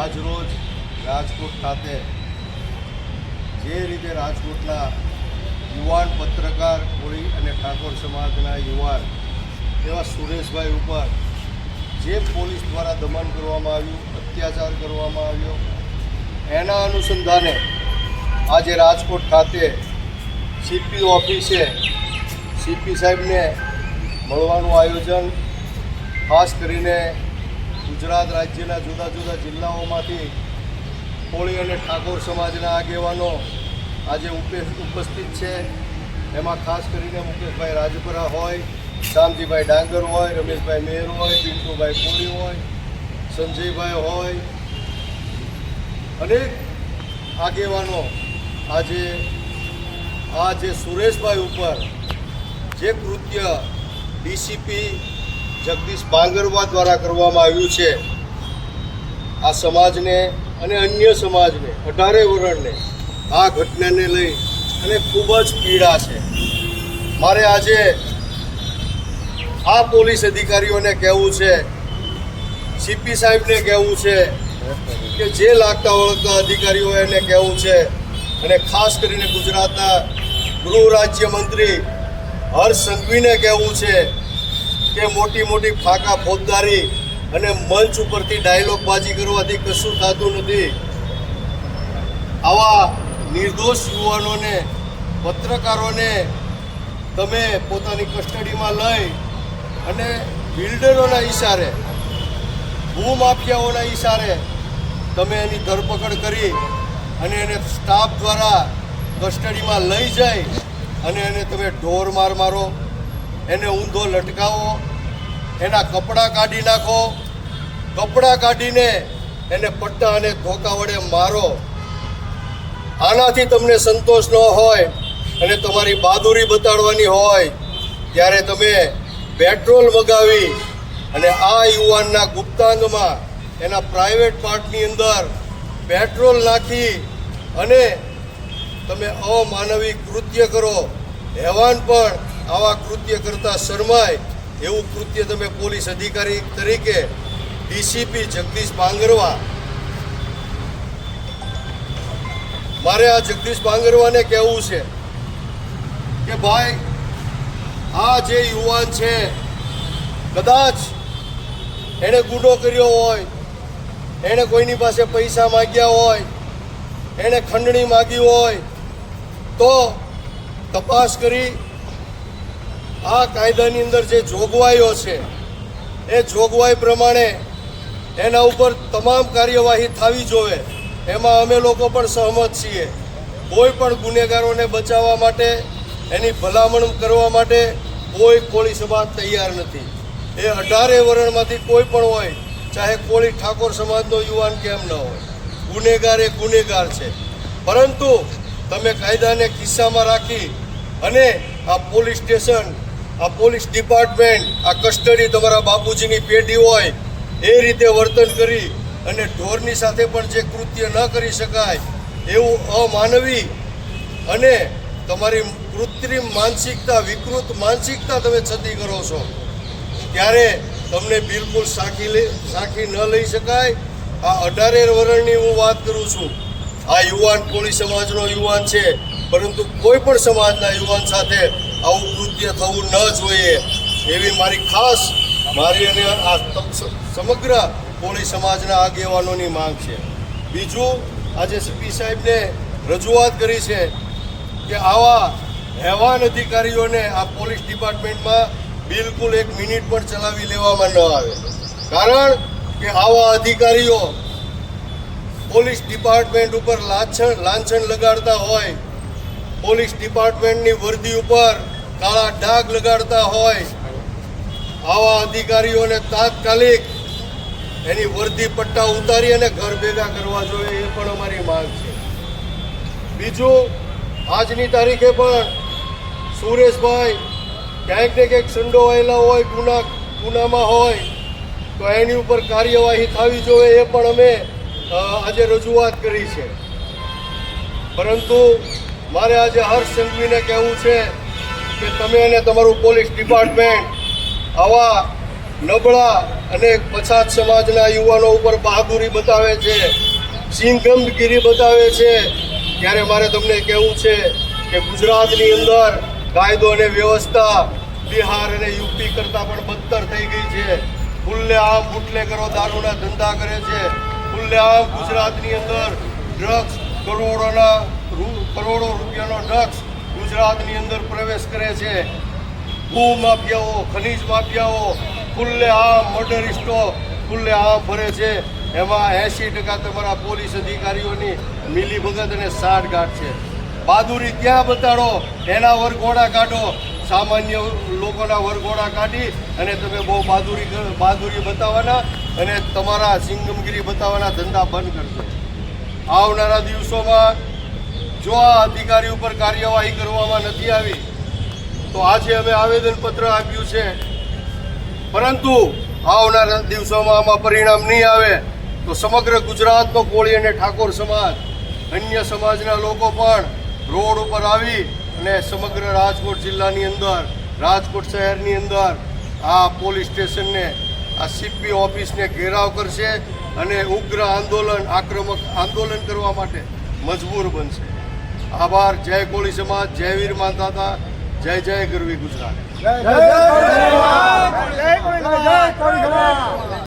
આજરોજ રાજકોટ ખાતે જે રીતે રાજકોટના યુવાન પત્રકાર કોળી અને ઠાકોર સમાજના યુવાન એવા સુરેશભાઈ ઉપર જે પોલીસ દ્વારા દમન કરવામાં આવ્યું, અત્યાચાર કરવામાં આવ્યો, એના અનુસંધાને આજે રાજકોટ ખાતે સીપી ઓફિસે સીપી સાહેબને મળવાનું આયોજન, ખાસ કરીને ગુજરાત રાજ્યના જુદા જુદા જિલ્લાઓમાંથી કોળી અને ઠાકોર સમાજના આગેવાનો આજે ઉપસ્થિત છે. એમાં ખાસ કરીને મુકેશભાઈ રાજપરા હોય, શામજીભાઈ ડાંગર હોય, રમેશભાઈ મેર હોય, પિન્ટુભાઈ કોળી હોય, સંજયભાઈ હોય, અનેક આગેવાનો આજે આ જે સુરેશભાઈ ઉપર જે કૃત્ય ડીસીપી જગદીશ બાંગરવા દ્વારા કરવામાં આવ્યું છે, આ સમાજને અને અન્ય સમાજને 18 વર્ણને આ ઘટનાને લઈ અને ખૂબ જ પીડા છે. મારે આજે આ પોલીસ અધિકારીઓને કહેવું છે, સીપી સાહેબને કહેવું છે કે જે લાગતા વળગતા અધિકારીઓ એને કહેવું છે, અને ખાસ કરીને ગુજરાતના ગૃહ રાજ્યમંત્રી હર્ષ સંઘવીને કહેવું છે કે મોટી મોટી ફાંકા ફોજદારી અને મંચ ઉપરથી ડાયલોગબાજી કરવાથી કશું થતું નથી. આવા નિર્દોષ યુવાનોને, પત્રકારોને તમે પોતાની કસ્ટડીમાં લઈ અને બિલ્ડરોના ઇશારે, ભૂમાફિયાઓના ઇશારે તમે એની ધરપકડ કરી અને એને સ્ટાફ દ્વારા કસ્ટડીમાં લઈ જઈ અને એને તમે ઢોર માર મારો, એને ઊંધો લટકાવો, એના કપડાં કાઢી નાખો, કપડાં કાઢીને એને પટ્ટા અને ધોકા વડે મારો. આનાથી તમને સંતોષ ન હોય અને તમારી બહાદુરી બતાડવાની હોય ત્યારે તમે પેટ્રોલ મગાવી અને આ યુવાનના ગુપ્તાંગમાં એના પ્રાઇવેટ પાર્ટની અંદર પેટ્રોલ નાખી અને તમે અમાનવી કૃત્ય કરો. હેવાન પણ આવા કૃત્ય કરતા શરમાય એવું કૃત્ય તમે પોલીસ અધિકારી તરીકે ડીસીપી જગદીશ બાંગરવા, મારે આ જગદીશ બાંગરવાને કહેવું છે કે ભાઈ, આ જે યુવાન છે કદાચ એણે ગુનો કર્યો હોય, એણે કોઈની પાસે પૈસા માગ્યા હોય, એણે ખંડણી માગી હોય તો તપાસ કરી આ કાયદાની અંદર જે જોગવાઈઓ છે એ જોગવાઈ પ્રમાણે એના ઉપર તમામ કાર્યવાહી થવી જોઈએ. એમાં અમે લોકો પણ સહમત છીએ. કોઈ પણ ગુનેગારોને બચાવવા માટે, એની ભલામણ કરવા માટે કોઈ કોળી સમાજ તૈયાર નથી. એ 18 વર્ણમાંથી કોઈ પણ હોય, ચાહે કોળી ઠાકોર સમાજનો યુવાન કેમ ન હોય, ગુનેગાર એ ગુનેગાર છે. પરંતુ તમે કાયદાને ખિસ્સામાં રાખી અને આ પોલીસ સ્ટેશન, આ પોલીસ ડિપાર્ટમેન્ટ, આ કસ્ટડી તમારા બાપુજીની પેઢી હોય એ રીતે વર્તન કરી અને ઢોરની સાથે પણ જે કૃત્ય ન કરી શકાય એવું અમાનવી અને તમારી કૃત્રિમ માનસિકતા, વિકૃત માનસિકતા તમે છતી કરો છો, ત્યારે તમને બિલકુલ સાખી ન લઈ શકાય. આ 18 વર્ણની હું વાત કરું છું. આ યુવાન કોળી સમાજનો યુવાન છે, પરંતુ કોઈ પણ સમાજના યુવાન સાથે આવું કૃત્ય થવું ન જોઈએ એવી મારી અને આ સમગ્ર કોળી સમાજના આગેવાનોની માંગ છે. બીજું, આજે સીપી સાહેબને રજૂઆત કરી છે કે આવા હેવાન અધિકારીઓને આ પોલીસ ડિપાર્ટમેન્ટમાં બિલકુલ 1 મિનિટ પણ ચલાવી લેવામાં ન આવે. કારણ કે આવા અધિકારીઓ પોલીસ ડિપાર્ટમેન્ટ ઉપર લાંછન લગાડતા હોય, પોલીસ ડિપાર્ટમેન્ટની વર્દી ઉપર કાળા ડાઘ લગાડતા હોય, આવા અધિકારીઓને તાત્કાલિક એની વર્દી પટ્ટા ઉતારી અને ઘર ભેગા કરવા જોઈએ, એ પણ અમારી માંગ છે. બીજું, આજની તારીખે પણ સુરેશભાઈ ક્યાંક ને ક્યાંક સંડોવાયેલા હોય, ગુનામાં હોય તો એની ઉપર કાર્યવાહી થવી જોઈએ, એ પણ અમે આજે રજૂઆત કરી છે. પરંતુ મારે આજે હર્ષ સંઘવીને કહેવું છે કે તમે અને તમારું પોલીસ ડિપાર્ટમેન્ટ આવા નબળા અને પછાત સમાજના યુવાનો ઉપર બહાદુરી બતાવે છે, સિંઘમગીરી બતાવે છે, ત્યારે મારે તમને કહેવું છે કે ગુજરાતની અંદર કાયદો અને વ્યવસ્થા બિહાર અને યુપી કરતાં પણ બદતર થઈ ગઈ છે. ખુલ્લેઆમ બુટલેગરો દારૂના ધંધા કરે છે. ખુલ્લેઆમ ગુજરાતની અંદર ડ્રગ્સ કરોડો રૂપિયાનો ડ્રગ્સ ગુજરાતની અંદર પ્રવેશ કરે છે. ભૂ માફિયાઓ, ખનીજ માફિયાઓ ખુલ્લેઆમ મર્ડરિસ્ટો ખુલ્લેઆમ ભરે છે. એમાં 80% તમારા પોલીસ અધિકારીઓની મિલીભગત અને સાઠગાંઠ છે. બહાદુરી ક્યાં બતાડો, એના વરઘોડા કાઢો, સામાન્ય લોકોના વરઘોડા કાઢી અને તમે બહુ બહાદુરી બતાવવાના અને તમારા સિંગમગીરી બતાવવાના ધંધા બંધ કરશો. આવનારા દિવસોમાં જો આ અધિકારી ઉપર કાર્યવાહી કરવામાં નથી આવી તો આજે અમે આવેદનપત્ર આપ્યું છે, પરંતુ આવનારા દિવસોમાં આમાં પરિણામ નહીં આવે તો સમગ્ર ગુજરાતનો કોળી અને ઠાકોર સમાજ, અન્ય સમાજના લોકો પણ રોડ ઉપર આવી અને સમગ્ર રાજકોટ જિલ્લાની અંદર, રાજકોટ શહેરની અંદર આ પોલીસ સ્ટેશનને, આ સીપી ઓફિસને ઘેરાવ કરશે અને ઉગ્ર આંદોલન, આક્રમક આંદોલન કરવા માટે મજબૂર બનશે. આભાર. જય કોળી સમાજ, જય વીર માતા, જય જય ગરવી ગુજરાત.